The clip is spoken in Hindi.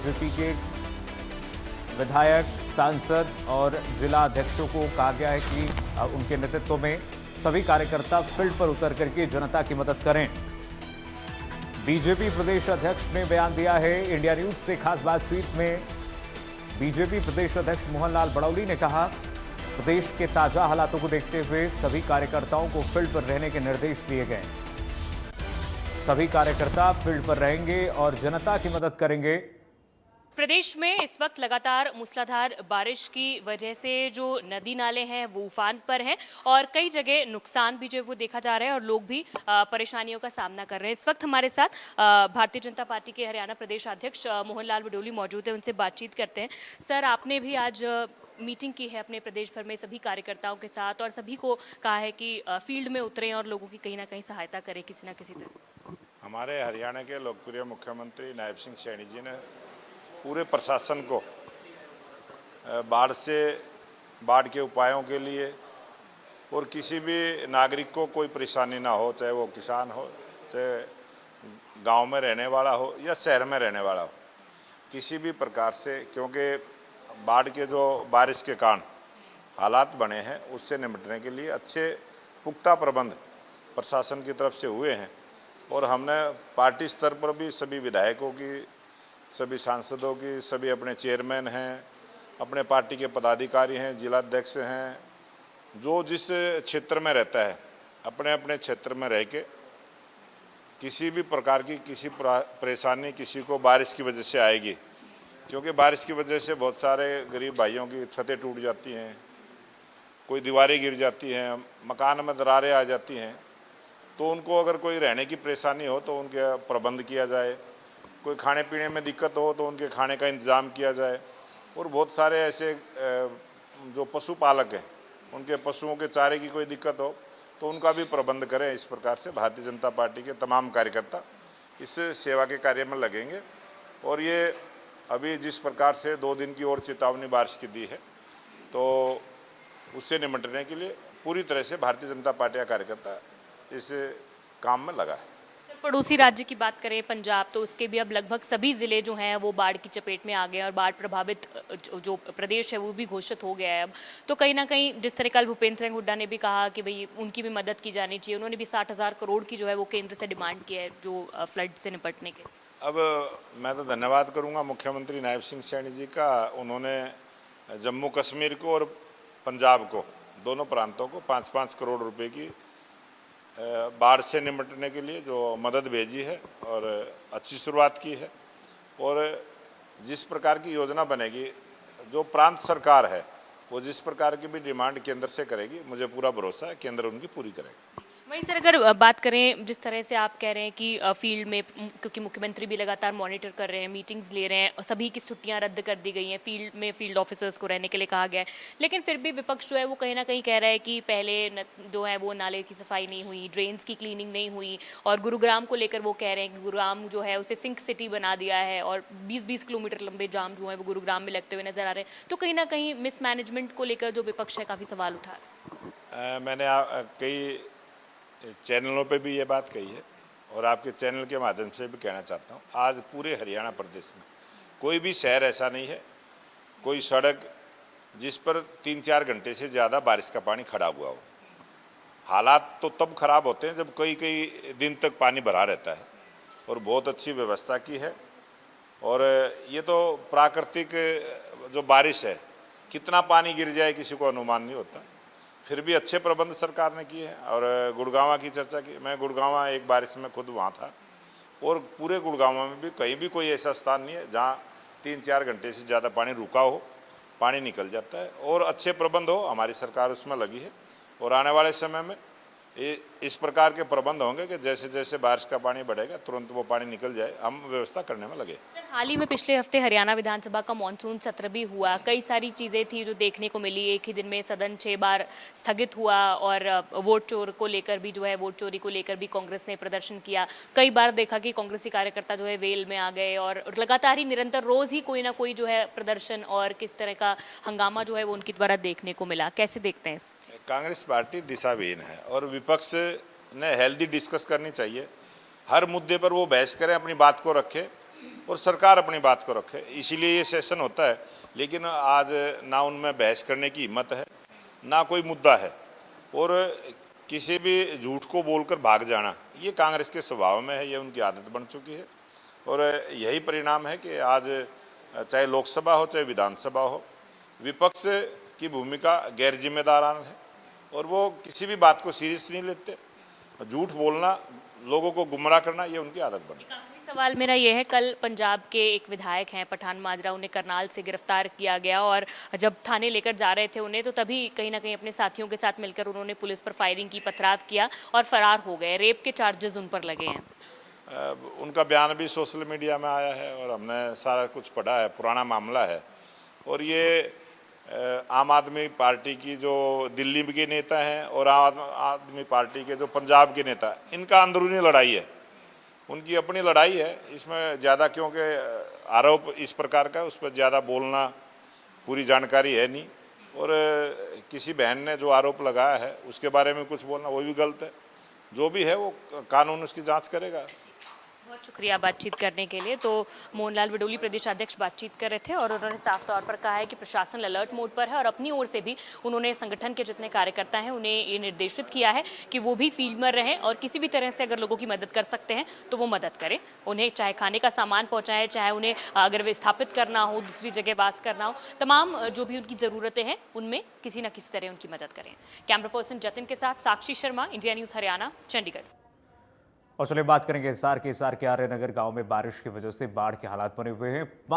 बीजेपी के विधायक, सांसद और जिला अध्यक्षों को कहा गया है कि उनके नेतृत्व में सभी कार्यकर्ता फील्ड पर उतर करके जनता की मदद करें। बीजेपी प्रदेश अध्यक्ष ने बयान दिया है। इंडिया न्यूज से खास बातचीत में बीजेपी प्रदेश अध्यक्ष मोहनलाल बड़ौली ने कहा, प्रदेश के ताजा हालातों को देखते हुए सभी कार्यकर्ताओं को फील्ड पर रहने के निर्देश दिए गए। सभी कार्यकर्ता फील्ड पर रहेंगे और जनता की मदद करेंगे। प्रदेश में इस वक्त लगातार मूसलाधार बारिश की वजह से जो नदी नाले हैं वो उफान पर हैं और कई जगह नुकसान भी जो है वो देखा जा रहा है और लोग भी परेशानियों का सामना कर रहे हैं। इस वक्त हमारे साथ भारतीय जनता पार्टी के हरियाणा प्रदेश अध्यक्ष मोहनलाल बड़ौली मौजूद हैं, उनसे बातचीत करते हैं। सर, आपने भी आज मीटिंग की है अपने प्रदेश भर में सभी कार्यकर्ताओं के साथ और सभी को कहा है कि फील्ड में उतरें और लोगों की कहीं ना कहीं सहायता करें किसी न किसी तरह। हमारे हरियाणा के लोकप्रिय मुख्यमंत्री नायब सिंह सैनी जी ने पूरे प्रशासन को बाढ़ के उपायों के लिए और किसी भी नागरिक को कोई परेशानी ना हो, चाहे वो किसान हो, चाहे गांव में रहने वाला हो या शहर में रहने वाला हो, किसी भी प्रकार से, क्योंकि बाढ़ के जो बारिश के कारण हालात बने हैं उससे निपटने के लिए अच्छे पुख्ता प्रबंध प्रशासन की तरफ से हुए हैं। और हमने पार्टी स्तर पर भी सभी विधायकों की, सभी सांसदों की, सभी अपने चेयरमैन हैं, अपने पार्टी के पदाधिकारी हैं, जिला अध्यक्ष हैं, जो जिस क्षेत्र में रहता है अपने अपने क्षेत्र में रह के किसी भी प्रकार की किसी परेशानी किसी को बारिश की वजह से आएगी, क्योंकि बारिश की वजह से बहुत सारे गरीब भाइयों की छतें टूट जाती हैं, कोई दीवारें गिर जाती हैं, मकान में दरारें आ जाती हैं, तो उनको अगर कोई रहने की परेशानी हो तो उनके प्रबंध किया जाए, कोई खाने पीने में दिक्कत हो तो उनके खाने का इंतज़ाम किया जाए। और बहुत सारे ऐसे जो पशुपालक हैं उनके पशुओं के चारे की कोई दिक्कत हो तो उनका भी प्रबंध करें। इस प्रकार से भारतीय जनता पार्टी के तमाम कार्यकर्ता इस सेवा के कार्य में लगेंगे। और ये अभी जिस प्रकार से 2 दिन की और चेतावनी बारिश की दी है, तो उससे निपटने के लिए पूरी तरह से भारतीय जनता पार्टी का कार्यकर्ता इस काम में लगा है। पड़ोसी राज्य की बात करें पंजाब, तो उसके भी अब लगभग सभी ज़िले जो हैं वो बाढ़ की चपेट में आ गए और बाढ़ प्रभावित जो प्रदेश है वो भी घोषित हो गया है अब। तो कहीं ना कहीं जिस तरह कल भूपेंद्र सिंह हुड्डा ने भी कहा कि भाई उनकी भी मदद की जानी चाहिए, उन्होंने भी 60,000 करोड़ की जो है वो केंद्र से डिमांड की है जो फ्लड से निपटने के। अब मैं तो धन्यवाद करूँगा मुख्यमंत्री नायब सिंह सैनी जी का। उन्होंने जम्मू कश्मीर को और पंजाब को, दोनों प्रांतों को 5-5 करोड़ रुपये की बाढ़ से निपटने के लिए जो मदद भेजी है और अच्छी शुरुआत की है। और जिस प्रकार की योजना बनेगी, जो प्रांत सरकार है वो जिस प्रकार की भी डिमांड केंद्र से करेगी, मुझे पूरा भरोसा है केंद्र उनकी पूरी करेगा। वहीं सर, अगर बात करें जिस तरह से आप कह रहे हैं कि फील्ड में, क्योंकि मुख्यमंत्री भी लगातार मॉनिटर कर रहे हैं, मीटिंग्स ले रहे हैं और सभी की छुट्टियां रद्द कर दी गई हैं, फील्ड में फील्ड ऑफिसर्स को रहने के लिए कहा गया है, लेकिन फिर भी विपक्ष जो है वो कहीं ना कहीं कह रहा है कि पहले जो है वो नाले की सफाई नहीं हुई, ड्रेन्स की क्लीनिंग नहीं हुई। और गुरुग्राम को लेकर वो कह रहे हैं कि गुरुग्राम जो है उसे सिंक सिटी बना दिया है और 20-20 किलोमीटर लंबे जाम जो है वो गुरुग्राम में लगते हुए नजर आ रहे हैं। तो कहीं ना कहीं मिसमैनेजमेंट को लेकर जो विपक्ष है काफ़ी सवाल उठा रहा है। मैंने कई चैनलों पे भी ये बात कही है और आपके चैनल के माध्यम से भी कहना चाहता हूँ, आज पूरे हरियाणा प्रदेश में कोई भी शहर ऐसा नहीं है, कोई सड़क जिस पर 3-4 घंटे से ज़्यादा बारिश का पानी खड़ा हुआ हो। हालात तो तब खराब होते हैं जब कई दिन तक पानी भरा रहता है, और बहुत अच्छी व्यवस्था की है। और ये तो प्राकृतिक जो बारिश है, कितना पानी गिर जाए किसी को अनुमान नहीं होता, फिर भी अच्छे प्रबंध सरकार ने किए हैं। और गुड़गांवा की चर्चा की, मैं गुड़गांवा एक बारिश में खुद वहाँ था, और पूरे गुड़गांवा में भी कहीं भी कोई ऐसा स्थान नहीं है जहाँ 3-4 घंटे से ज़्यादा पानी रुका हो, पानी निकल जाता है और अच्छे प्रबंध हो। हमारी सरकार उसमें लगी है और आने वाले समय में इस प्रकार के प्रबंध होंगे कि जैसे जैसे बारिश का पानी बढ़ेगा तुरंत वो पानी निकल जाए, हम व्यवस्था करने में लगे। सर, हाल ही में पिछले हफ्ते हरियाणा विधानसभा का मॉनसून सत्र भी हुआ, कई सारी चीज़ें थी जो देखने को मिली। एक ही दिन में सदन 6 बार स्थगित हुआ और वोट चोर को लेकर भी जो है, वोट चोरी को लेकर भी कांग्रेस ने प्रदर्शन किया। कई बार देखा कि कांग्रेसी कार्यकर्ता जो है वेल में आ गए और लगातार ही निरंतर रोज़ ही कोई ना कोई जो है प्रदर्शन और किस तरह का हंगामा जो है वो उनके द्वारा देखने को मिला। कैसे देखते हैं? कांग्रेस पार्टी दिशाहीन है और विपक्ष ने हेल्दी डिस्कस करनी चाहिए। हर मुद्दे पर वो बहस करें, अपनी बात को रखें और सरकार अपनी बात को रखे, इसीलिए ये सेशन होता है। लेकिन आज ना उनमें बहस करने की हिम्मत है, ना कोई मुद्दा है, और किसी भी झूठ को बोलकर भाग जाना ये कांग्रेस के स्वभाव में है, ये उनकी आदत बन चुकी है। और यही परिणाम है कि आज चाहे लोकसभा हो चाहे विधानसभा हो, विपक्ष की भूमिका गैर जिम्मेदाराना है और वो किसी भी बात को सीरियस नहीं लेते। झूठ बोलना, लोगों को गुमराह करना, ये उनकी आदत बनी। आखिरी सवाल मेरा ये है, कल पंजाब के एक विधायक हैं पठान माजरा, उन्हें करनाल से गिरफ्तार किया गया और जब थाने लेकर जा रहे थे उन्हें, तो तभी कहीं ना कहीं अपने साथियों के साथ मिलकर उन्होंने पुलिस पर फायरिंग की, पथराव किया और फरार हो गए। रेप के चार्जेस उन पर लगे हैं। उनका बयान भी सोशल मीडिया में आया है और हमने सारा कुछ पढ़ा है, पुराना मामला है। और ये आम आदमी पार्टी की जो दिल्ली के नेता हैं और आम आदमी पार्टी के जो पंजाब के नेता, इनका अंदरूनी लड़ाई है, उनकी अपनी लड़ाई है। इसमें ज़्यादा, क्योंकि आरोप इस प्रकार का, उस पर ज़्यादा बोलना पूरी जानकारी है नहीं। और किसी बहन ने जो आरोप लगाया है उसके बारे में कुछ बोलना वो भी गलत है। जो भी है वो कानून उसकी जांच करेगा। बहुत शुक्रिया बातचीत करने के लिए। तो मोहनलाल विडोली प्रदेशाध्यक्ष बातचीत कर रहे थे और उन्होंने साफ तौर पर कहा है कि प्रशासन अलर्ट मोड पर है और अपनी ओर से भी उन्होंने संगठन के जितने कार्यकर्ता हैं उन्हें ये निर्देशित किया है कि वो भी फील्ड में रहें और किसी भी तरह से अगर लोगों की मदद कर सकते हैं तो वो मदद करें। उन्हें चाहे खाने का सामान पहुँचाएं, चाहे उन्हें अगर विस्थापित करना हो, दूसरी जगह वास करना हो, तमाम जो भी उनकी ज़रूरतें हैं उनमें किसी न किसी तरह उनकी मदद करें। कैमरा पर्सन जतिन के साथ साक्षी शर्मा, इंडिया न्यूज़ हरियाणा, चंडीगढ़। और चलिए बात करेंगे हिसार के आर्यनगर गांव में बारिश की वजह से बाढ़ के हालात बने हुए हैं।